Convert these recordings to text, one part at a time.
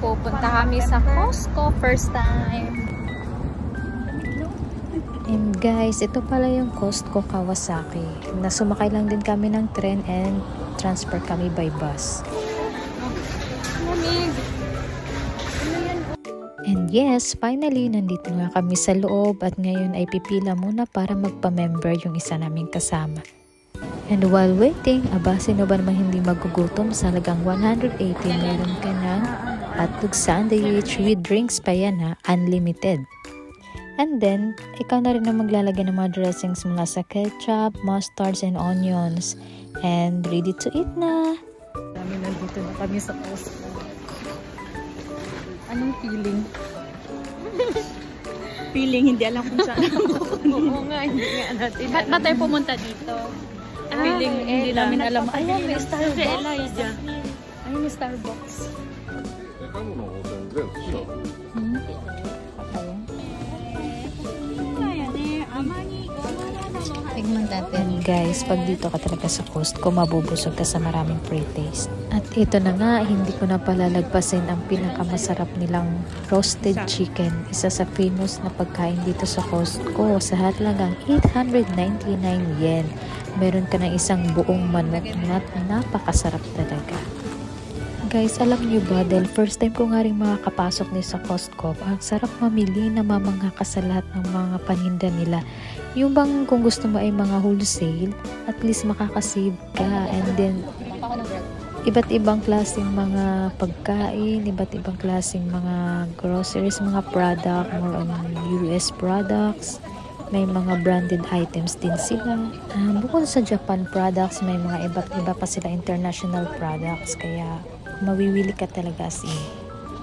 Pupunta kami sa Costco first time. And guys, ito pala yung Costco Kawasaki. Nasumakay lang din kami ng tren and transfer kami by bus. And yes, finally, nandito nga kami sa loob at ngayon ay pipila muna para magpa-member yung isa naming kasama. And while waiting, aba, sino ba naman hindi magugutom? Sa halagang 180, meron ka ng hotdog sandwich with drinks pa yan ha, unlimited. And then, ikaw na rin na maglalagay ng mga dressings mula sa ketchup, mustards, and onions. And ready to eat na! Dami nandito na kami sa Costco. Anong feeling? Feeling, hindi alam kung saan ako. Oo nga, hindi nga natin. Ba't ba tayo pumunta dito? Feeling, hindi namin alam. Ayan, may Starbucks. Ayan, may Starbucks. Tignan natin guys, pag dito ka talaga sa Costco, mabubusog ka sa maraming pre-taste. At ito na nga, hindi ko na palalagpasin ang pinakamasarap nilang roasted chicken. Isa sa famous na pagkain dito sa Costco. Sa halagang 899 yen. Meron ka ng isang buong manok na napakasarap talaga. Guys, alam niyo ba, dahil first time ko nga rin makakapasok ni sa Costco, ang sarap mamili, namamangha ka sa lahat ng mga paninda nila. Yung bang kung gusto mo ay mga wholesale, at least makakasave ka. And then, iba't ibang klaseng mga pagkain, iba't ibang klaseng mga groceries, mga product, more on US products. May mga branded items din sila. Bukod sa Japan products, may mga iba't iba pa sila international products. Kaya, mawiwili ka talaga as in.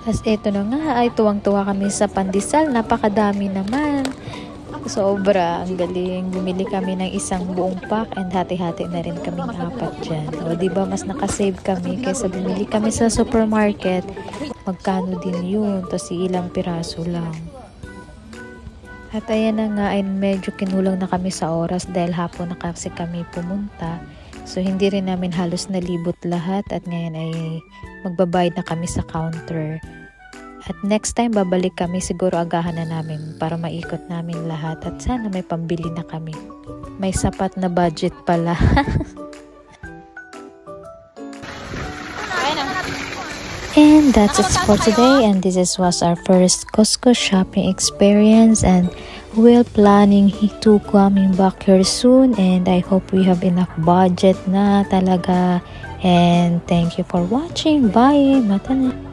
As eto na nga, ay tuwang-tuwa kami sa pandesal. Napakadami naman. Sobra, ang galing. Bumili kami ng isang buong pack and hati-hati na rin kaming 4 dyan. O diba, mas nakasave kami kaysa bumili kami sa supermarket. Magkano din yun? Tapos ilang piraso lang. At ayan na nga, ay medyo kinulang na kami sa oras dahil hapon na kasi kami pumunta. So, hindi rin namin halos nalibot lahat at ngayon ay magbabayad na kami sa counter. At next time, babalik kami, siguro agahan na namin para maikot namin lahat at sana may pambili na kami. May sapat na budget pala. And that's it for today, and this was our first Costco shopping experience, and we're planning to coming back here soon, and I hope we have enough budget na talaga. And thank you for watching. Bye! Mata na!